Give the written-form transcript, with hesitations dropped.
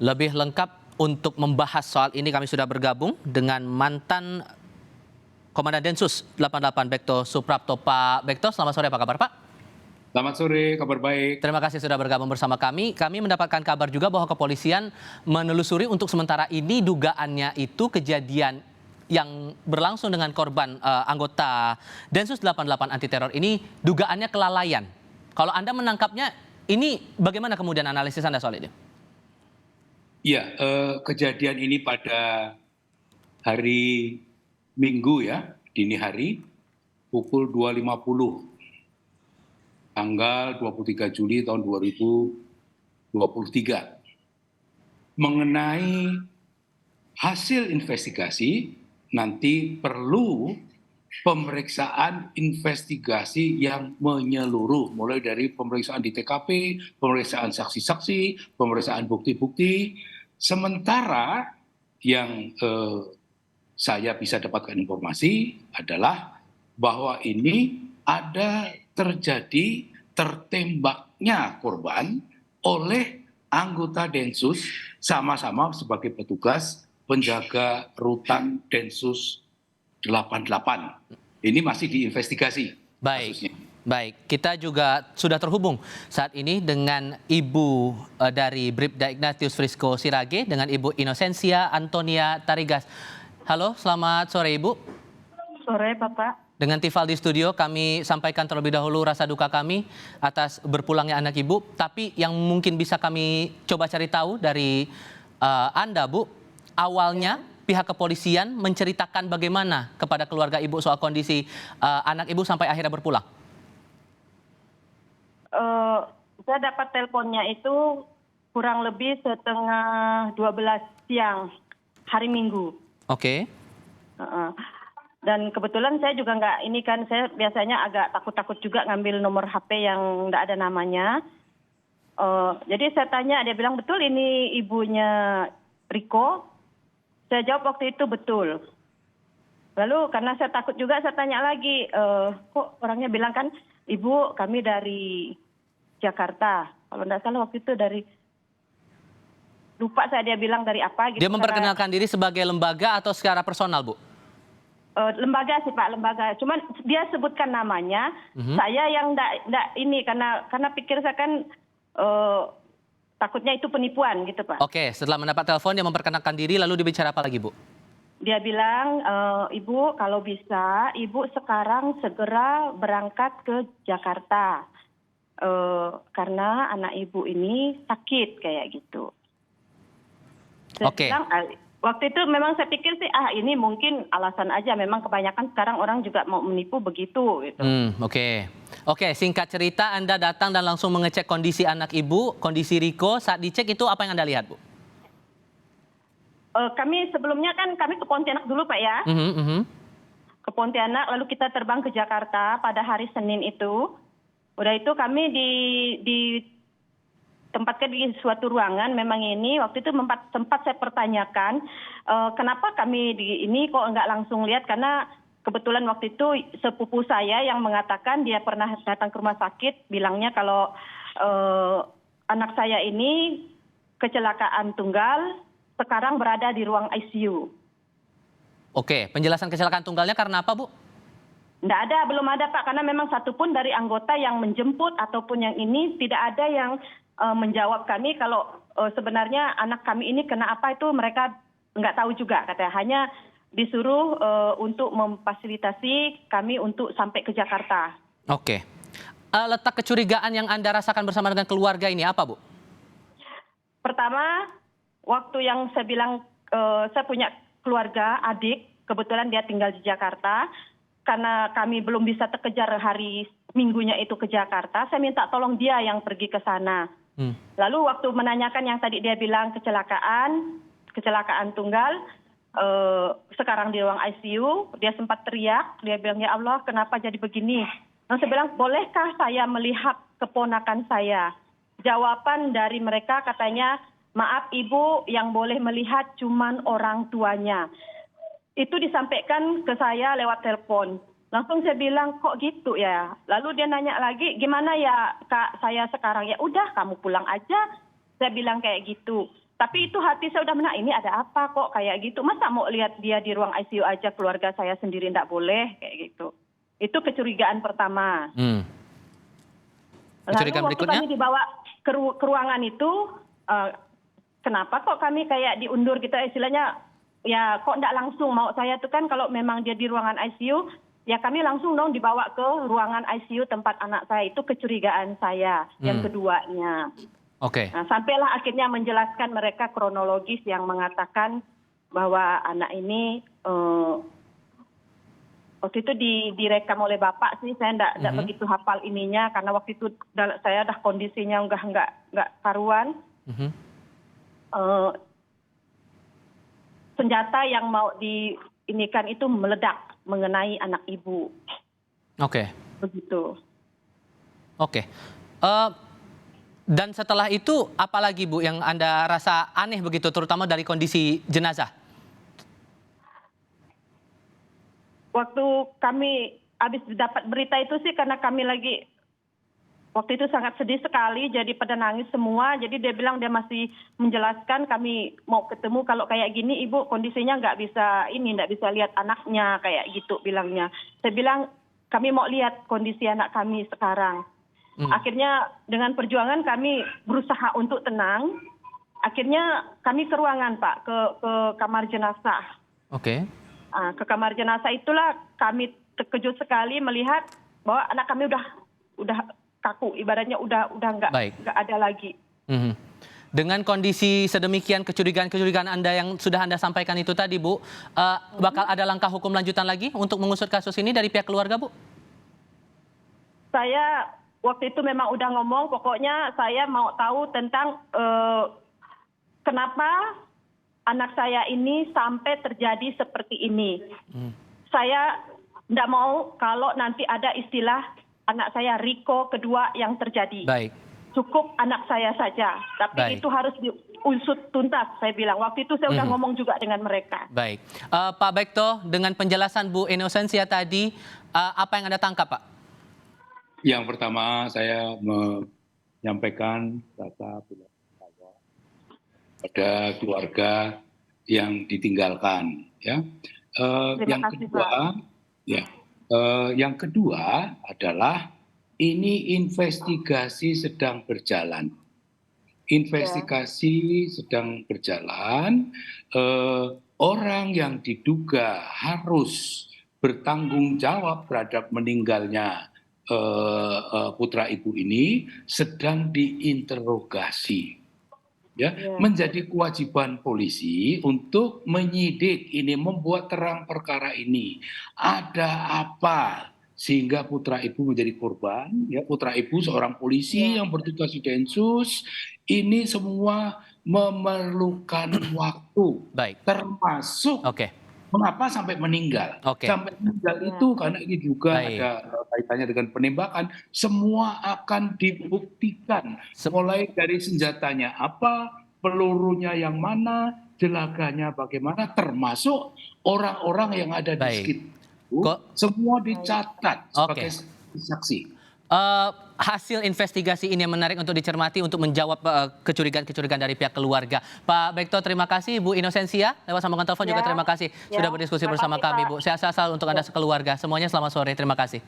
Lebih lengkap untuk membahas soal ini kami sudah bergabung dengan mantan Komandan Densus 88 Bekto Suprapto. Pak Bekto, selamat sore, apa kabar Pak? Selamat sore, kabar baik. Terima kasih sudah bergabung bersama kami. Kami mendapatkan kabar juga bahwa kepolisian menelusuri untuk sementara ini dugaannya itu kejadian yang berlangsung dengan korban anggota Densus 88 anti teror ini dugaannya kelalaian. Kalau Anda menangkapnya, ini bagaimana kemudian analisis Anda soal ini? Iya, kejadian ini pada hari Minggu ya, dini hari, pukul 2.50, tanggal 23 Juli tahun 2023. Mengenai hasil investigasi, nanti perlu pemeriksaan investigasi yang menyeluruh, mulai dari pemeriksaan di TKP, pemeriksaan saksi-saksi, pemeriksaan bukti-bukti. Sementara yang saya bisa dapatkan informasi adalah bahwa ini ada terjadi tertembaknya korban oleh anggota Densus sama-sama sebagai petugas penjaga rutan Densus 88. Ini masih diinvestigasi kasusnya. Baik, kita juga sudah terhubung saat ini dengan Ibu dari Bribda Ignatius Frisco Sirage dengan Ibu Inosensia Antonia Tarigas. Halo, selamat sore Ibu. Sore Bapak. Dengan Tifal di studio, kami sampaikan terlebih dahulu rasa duka kami atas berpulangnya anak Ibu. Tapi yang mungkin bisa kami coba cari tahu dari Anda, Bu, awalnya pihak kepolisian menceritakan bagaimana kepada keluarga Ibu soal kondisi anak Ibu sampai akhirnya berpulang? Saya dapat teleponnya itu kurang lebih setengah 12 siang hari Minggu. Oke. Dan kebetulan saya juga nggak ini kan, saya biasanya agak takut-takut juga ngambil nomor HP yang nggak ada namanya. Jadi saya tanya, dia bilang betul ini ibunya Riko. Saya jawab waktu itu betul. Lalu karena saya takut juga, saya tanya lagi, kok orangnya bilang kan, Ibu kami dari Jakarta. Kalau tidak salah waktu itu dari, lupa saya dia bilang dari apa gitu. Dia memperkenalkan diri sebagai lembaga atau secara personal, Bu? Lembaga sih Pak, lembaga. Cuman dia sebutkan namanya, saya yang enggak ini karena pikir saya kan takutnya itu penipuan gitu Pak. Oke, setelah mendapat telepon dia memperkenalkan diri lalu dibicara apa lagi, Bu? Dia bilang, Ibu kalau bisa Ibu sekarang segera berangkat ke Jakarta. Karena anak Ibu ini sakit kayak gitu. Saya bilang, waktu itu memang saya pikir sih, ini mungkin alasan aja. Memang kebanyakan sekarang orang juga mau menipu begitu. Gitu. Oke, singkat cerita Anda datang dan langsung mengecek kondisi anak Ibu, kondisi Riko. Saat dicek itu apa yang Anda lihat, Bu? Kami sebelumnya kan kami ke Pontianak dulu Pak ya. Ke Pontianak, lalu kita terbang ke Jakarta pada hari Senin itu. Udah itu kami ditempatkan di suatu ruangan. Memang ini waktu itu sempat saya pertanyakan kenapa kami di ini kok nggak langsung lihat, karena kebetulan waktu itu sepupu saya yang mengatakan dia pernah datang ke rumah sakit, bilangnya kalau anak saya ini kecelakaan tunggal, sekarang berada di ruang ICU. Oke, penjelasan kecelakaan tunggalnya karena apa, Bu? Tidak ada, belum ada Pak, karena memang satupun dari anggota yang menjemput ataupun yang ini tidak ada yang menjawab kami kalau sebenarnya anak kami ini kena apa, itu mereka nggak tahu juga katanya. Hanya disuruh untuk memfasilitasi kami untuk sampai ke Jakarta. Oke. Letak kecurigaan yang Anda rasakan bersama dengan keluarga ini apa, Bu? Pertama, waktu yang saya bilang saya punya keluarga, adik, kebetulan dia tinggal di Jakarta. Karena kami belum bisa terkejar hari Minggunya itu ke Jakarta, saya minta tolong dia yang pergi ke sana. Lalu waktu menanyakan yang tadi dia bilang kecelakaan tunggal, sekarang di ruang ICU, dia sempat teriak, dia bilang, ya Allah kenapa jadi begini. Lalu saya bilang, bolehkah saya melihat keponakan saya? Jawaban dari mereka katanya, maaf Ibu, yang boleh melihat cuman orang tuanya. Itu disampaikan ke saya lewat telepon. Langsung saya bilang, kok gitu ya? Lalu dia nanya lagi, gimana ya Kak saya sekarang? Ya udah kamu pulang aja. Saya bilang kayak gitu. Tapi itu hati saya udah ini ada apa kok kayak gitu. Masa mau lihat dia di ruang ICU aja, keluarga saya sendiri tidak boleh kayak gitu. Itu kecurigaan pertama. Lalu Kecurigaan waktu berikutnya? kami dibawa ke ruangan itu, kenapa kok kami kayak diundur gitu istilahnya, ya kok tidak langsung. Mau saya tuh kan kalau memang dia di ruangan ICU, ya kami langsung dong dibawa ke ruangan ICU tempat anak saya. Itu kecurigaan saya yang keduanya. Oke. Nah, sampailah akhirnya menjelaskan mereka kronologis yang mengatakan bahwa anak ini waktu itu direkam oleh bapak sih, saya enggak begitu hafal ininya karena waktu itu saya dah kondisinya enggak karuan. Senjata yang mau diinikan itu meledak mengenai anak ibu. Oke. Begitu. Oke. Dan setelah itu apalagi Bu yang Anda rasa aneh begitu, terutama dari kondisi jenazah? Waktu kami habis dapat berita itu sih karena kami lagi waktu itu sangat sedih sekali, jadi pada nangis semua. Jadi dia bilang dia masih menjelaskan kami mau ketemu kalau kayak gini ibu kondisinya nggak bisa lihat anaknya kayak gitu bilangnya. Saya bilang kami mau lihat kondisi anak kami sekarang. Akhirnya dengan perjuangan kami berusaha untuk tenang. Akhirnya kami ke ruangan Pak, ke kamar jenazah. Oke. Ke kamar jenazah itulah kami terkejut sekali melihat bahwa anak kami udah kaku, ibaratnya udah nggak ada lagi. Dengan kondisi sedemikian, kecurigaan-kecurigaan Anda yang sudah Anda sampaikan itu tadi Bu, bakal ada langkah hukum lanjutan lagi untuk mengusut kasus ini dari pihak keluarga Bu? Saya waktu itu memang udah ngomong, pokoknya saya mau tahu tentang kenapa anak saya ini sampai terjadi seperti ini. Saya tidak mau kalau nanti ada istilah anak saya Riko kedua yang terjadi. Baik. Cukup anak saya saja, tapi Baik. itu harus diusut tuntas, saya bilang. Waktu itu saya udah ngomong juga dengan mereka. Baik. Pak Bekto, dengan penjelasan Bu Inosensia tadi, apa yang Anda tangkap Pak? Yang pertama saya menyampaikan rasa bela sungkawa pada keluarga yang ditinggalkan. Ya. Yang kedua adalah ini investigasi sedang berjalan. Investigasi sedang berjalan. Orang yang diduga harus bertanggung jawab terhadap meninggalnya putra ibu ini sedang diinterogasi. Menjadi kewajiban polisi untuk menyidik ini, membuat terang perkara ini. Ada apa sehingga putra ibu menjadi korban? Putra ibu seorang polisi yang bertugas di Densus. Ini semua memerlukan waktu, termasuk mengapa sampai meninggal. Sampai meninggal itu karena ini juga ada kaitannya dengan penembakan. Semua akan dibuktikan. Mulai dari senjatanya apa, pelurunya yang mana, jelaganya bagaimana, termasuk orang-orang yang ada di sekitar. Semua dicatat sebagai saksi. Hasil investigasi ini yang menarik untuk dicermati untuk menjawab kecurigaan-kecurigaan dari pihak keluarga. Pak Bekto, terima kasih. Bu Inosensia, lewat sambungan telepon juga terima kasih sudah berdiskusi bersama kami, Bu. Sehat-sehat selalu untuk Anda sekeluarga. Semuanya selamat sore, terima kasih.